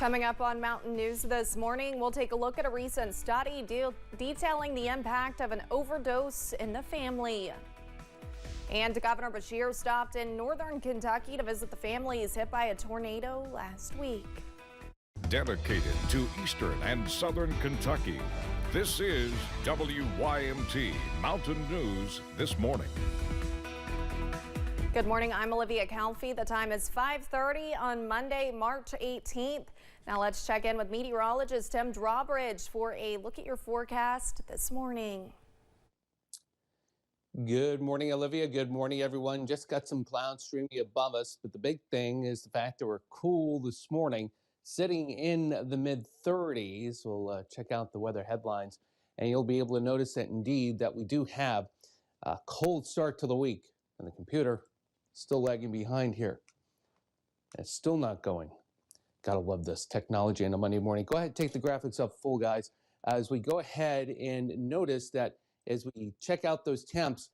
Coming up on Mountain News this morning, we'll take a look at a recent study detailing the impact of an overdose in the family. And Governor Beshear stopped in northern Kentucky to visit the families hit by a tornado last week. Dedicated to eastern and southern Kentucky, this is WYMT Mountain News this morning. Good morning, I'm Olivia Calfee. The time is 5:30 on Monday, March 18th. Now let's check in with meteorologist Tim Drawbridge for a look at your forecast this morning. Good morning, Olivia. Good morning, everyone. Just got some clouds streaming above us, but the big thing is the fact that we're cool this morning, sitting in the mid-30s. We'll check out the weather headlines, and you'll be able to notice that indeed that we do have a cold start to the week, and the computer still lagging behind here. It's still not going. Gotta love this technology on a Monday morning. Go ahead, take the graphics up full, guys, as we go ahead and notice that as we check out those temps,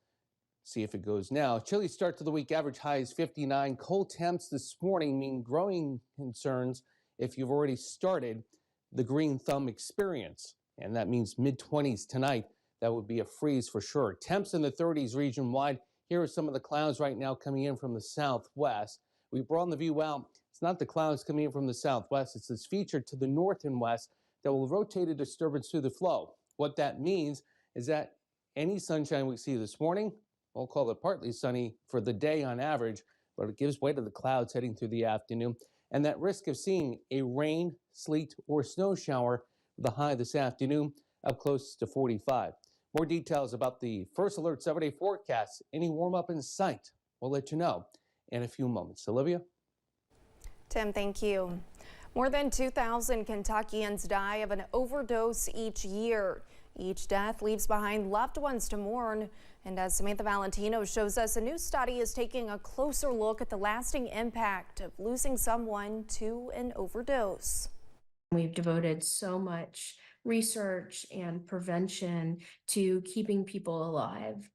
see if it goes now. Chilly start to the week, average high is 59. Cold temps this morning mean growing concerns if you've already started the green thumb experience. And that means mid-20s tonight. That would be a freeze for sure. Temps in the 30s region wide. Here are some of the clouds right now coming in from the southwest. We broaden the view out. It's not the clouds coming in from the southwest. It's this feature to the north and west that will rotate a disturbance through the flow. What that means is that any sunshine we see this morning, we'll call it partly sunny for the day on average, but it gives way to the clouds heading through the afternoon. And that risk of seeing a rain, sleet, or snow shower, the high this afternoon up close to 45. More details about the first alert 7-day forecast, any warm up in sight, we'll let you know in a few moments. Olivia? Tim, thank you. More than 2,000 Kentuckians die of an overdose each year. Each death leaves behind loved ones to mourn. And as Samantha Valentino shows us, a new study is taking a closer look at the lasting impact of losing someone to an overdose. We've devoted so much research and prevention to keeping people alive.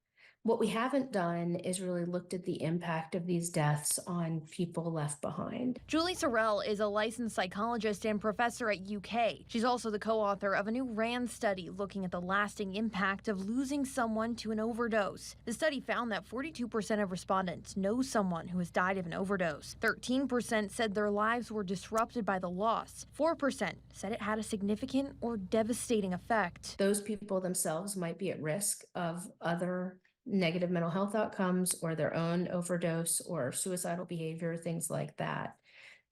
What we haven't done is really looked at the impact of these deaths on people left behind. Julie Sorrell is a licensed psychologist and professor at UK. She's also the co-author of a new RAND study looking at the lasting impact of losing someone to an overdose. The study found that 42% of respondents know someone who has died of an overdose. 13% said their lives were disrupted by the loss. 4% said it had a significant or devastating effect. Those people themselves might be at risk of other negative mental health outcomes or their own overdose or suicidal behavior, things like that.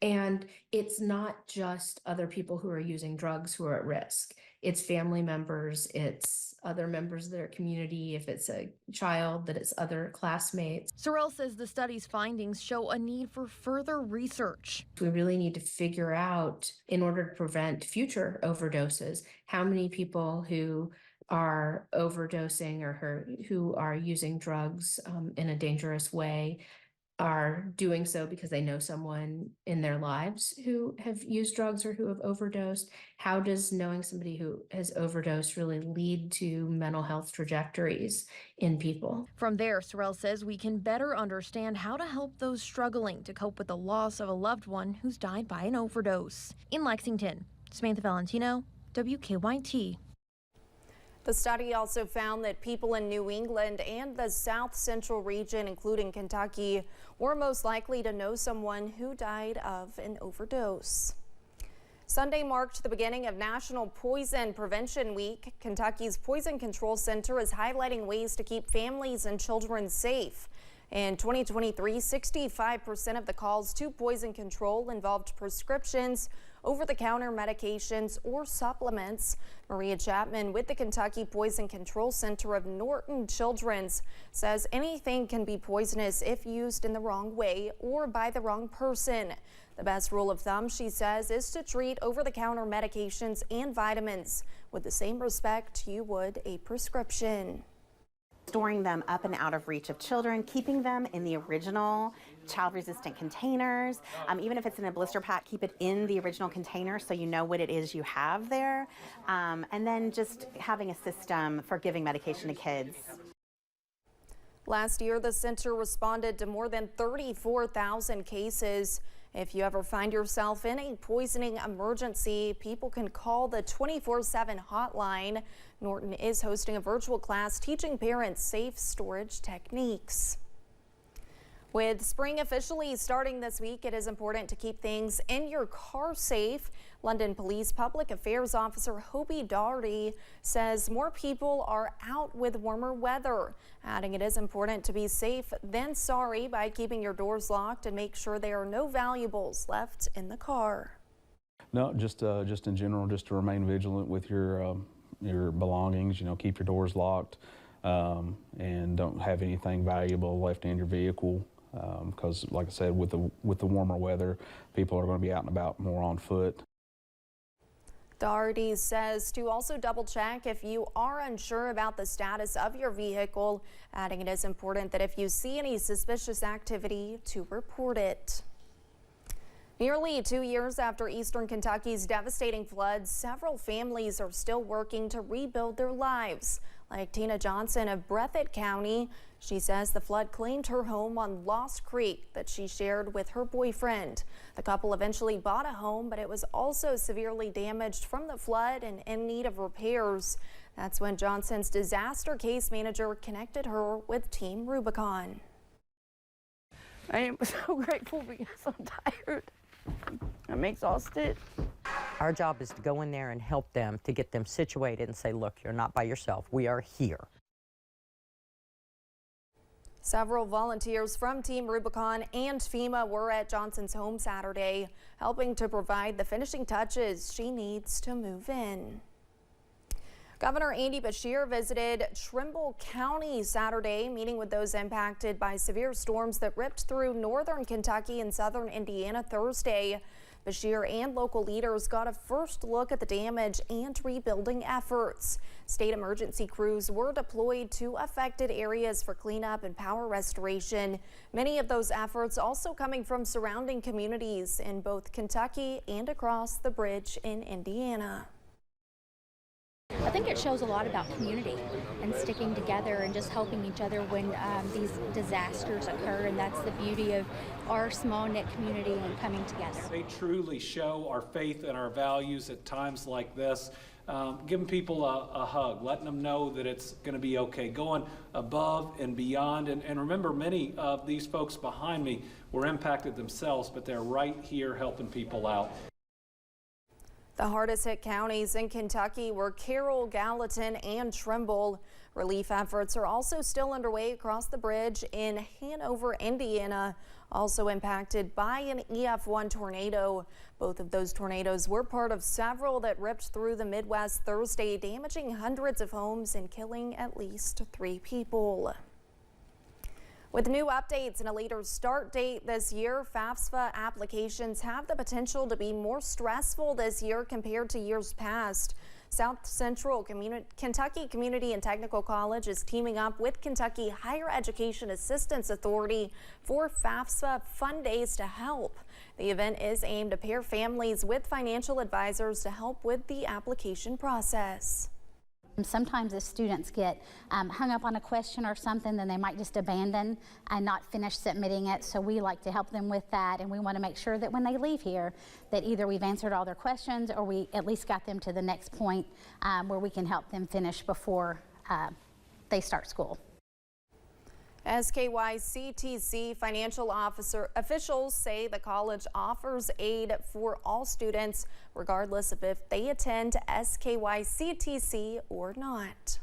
And it's not just other people who are using drugs who are at risk. It's family members, it's other members of their community. If it's a child, that it's other classmates. Sorrell says the study's findings show a need for further research. We really need to figure out, in order to prevent future overdoses, how many people who are overdosing or who are using drugs in a dangerous way are doing so because they know someone in their lives who have used drugs or who have overdosed. How does knowing somebody who has overdosed really lead to mental health trajectories in people? From there, Sorrell says we can better understand how to help those struggling to cope with the loss of a loved one who's died by an overdose. In Lexington, Samantha Valentino, WKYT. The study also found that people in New England and the South Central region, including Kentucky, were most likely to know someone who died of an overdose. Sunday marked the beginning of National Poison Prevention Week. Kentucky's Poison Control Center is highlighting ways to keep families and children safe. In 2023, 65% of the calls to poison control involved prescriptions, over-the-counter medications, or supplements. Maria Chapman with the Kentucky Poison Control Center of Norton Children's says anything can be poisonous if used in the wrong way or by the wrong person. The best rule of thumb, she says, is to treat over-the-counter medications and vitamins with the same respect you would a prescription. Storing them up and out of reach of children, keeping them in the original child-resistant containers. Even if it's in a blister pack, keep it in the original container so you know what it is you have there. And then just having a system for giving medication to kids. Last year, the center responded to more than 34,000 cases If you ever find yourself in a poisoning emergency, people can call the 24/7 hotline. Norton is hosting a virtual class teaching parents safe storage techniques. With spring officially starting this week, it is important to keep things in your car safe. London Police Public Affairs Officer Hobie Daugherty says more people are out with warmer weather, adding it is important to be safe than sorry by keeping your doors locked and make sure there are no valuables left in the car. No, just in general, just to remain vigilant with your belongings. You know, keep your doors locked and don't have anything valuable left in your vehicle. Because, like I said, with the warmer weather, people are going to be out and about more on foot. Daugherty says to also double check if you are unsure about the status of your vehicle, adding it is important that if you see any suspicious activity to report it. Nearly 2 years after eastern Kentucky's devastating floods, several families are still working to rebuild their lives. Like Tina Johnson of Breathitt County, she says the flood claimed her home on Lost Creek that she shared with her boyfriend. The couple eventually bought a home, but it was also severely damaged from the flood and in need of repairs. That's when Johnson's disaster case manager connected her with Team Rubicon. I am so grateful because I'm tired. I'm exhausted. Our job is to go in there and help them to get them situated and say, look, you're not by yourself. We are here. Several volunteers from Team Rubicon and FEMA were at Johnson's home Saturday, helping to provide the finishing touches she needs to move in. Governor Andy Beshear visited Trimble County Saturday, meeting with those impacted by severe storms that ripped through northern Kentucky and southern Indiana Thursday. Beshear and local leaders got a first look at the damage and rebuilding efforts. State emergency crews were deployed to affected areas for cleanup and power restoration. Many of those efforts also coming from surrounding communities in both Kentucky and across the bridge in Indiana. I think it shows a lot about community and sticking together and just helping each other when these disasters occur, and that's the beauty of our small knit community and coming together. They truly show our faith and our values at times like this. Giving people a hug, letting them know that it's going to be okay, going above and beyond. And remember, many of these folks behind me were impacted themselves, but they're right here helping people out. The hardest hit counties in Kentucky were Carroll, Gallatin, and Trimble. Relief efforts are also still underway across the bridge in Hanover, Indiana, also impacted by an EF1 tornado. Both of those tornadoes were part of several that ripped through the Midwest Thursday, damaging hundreds of homes and killing at least 3 people. With new updates and a later start date this year, FAFSA applications have the potential to be more stressful this year compared to years past. South Central Kentucky Community and Technical College is teaming up with Kentucky Higher Education Assistance Authority for FAFSA Fun Days to Help. The event is aimed to pair families with financial advisors to help with the application process. Sometimes the students get hung up on a question or something, then they might just abandon and not finish submitting it. So we like to help them with that, and we want to make sure that when they leave here that either we've answered all their questions or we at least got them to the next point where we can help them finish before they start school. SKYCTC financial officials say the college offers aid for all students, regardless of if they attend SKYCTC or not.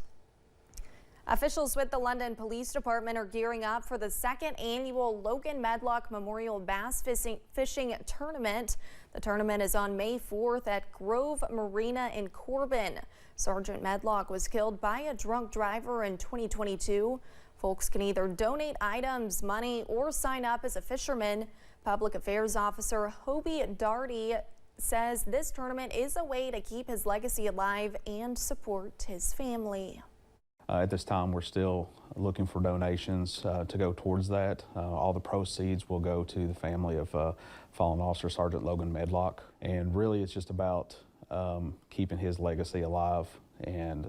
Officials with the London Police Department are gearing up for the second annual Logan Medlock Memorial Bass Fishing Tournament. The tournament is on May 4th at Grove Marina in Corbin. Sergeant Medlock was killed by a drunk driver in 2022. Folks can either donate items, money, or sign up as a fisherman. Public Affairs Officer Hobie Daugherty says this tournament is a way to keep his legacy alive and support his family. At this time, we're still looking for donations to go towards that. All the proceeds will go to the family of fallen officer Sergeant Logan Medlock. And really, it's just about keeping his legacy alive and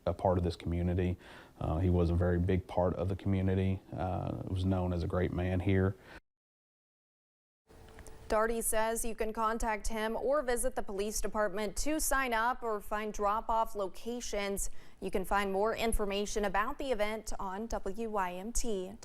a part of this community. He was a very big part of the community, was known as a great man here. Darty says you can contact him or visit the police department to sign up or find drop-off locations. You can find more information about the event on WYMT.com.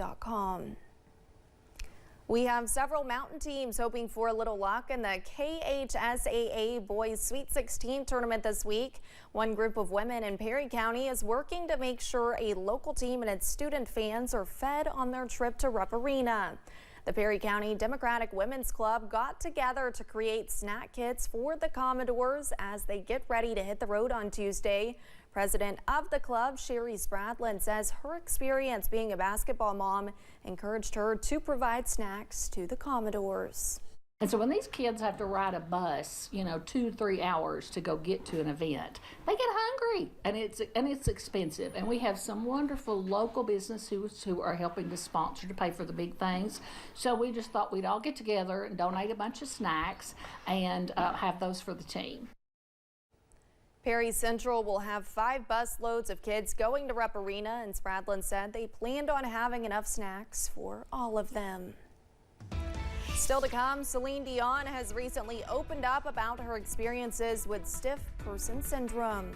We have several mountain teams hoping for a little luck in the KHSAA Boys Sweet 16 tournament this week. One group of women in Perry County is working to make sure a local team and its student fans are fed on their trip to Rupp Arena. The Perry County Democratic Women's Club got together to create snack kits for the Commodores as they get ready to hit the road on Tuesday. President of the club, Sherry Spradlin, says her experience being a basketball mom encouraged her to provide snacks to the Commodores. And so when these kids have to ride a bus, 2-3 hours to go get to an event, they get hungry, and it's expensive. And we have some wonderful local businesses who are helping to sponsor to pay for the big things. So we just thought we'd all get together and donate a bunch of snacks and have those for the team. Perry Central will have 5 bus loads of kids going to Rupp Arena, and Spradlin said they planned on having enough snacks for all of them. Still to come, Celine Dion has recently opened up about her experiences with stiff person syndrome.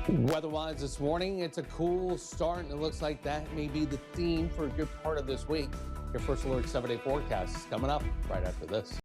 Weather-wise this morning, it's a cool start, and it looks like that may be the theme for a good part of this week. Your first alert 7-day forecast is coming up right after this.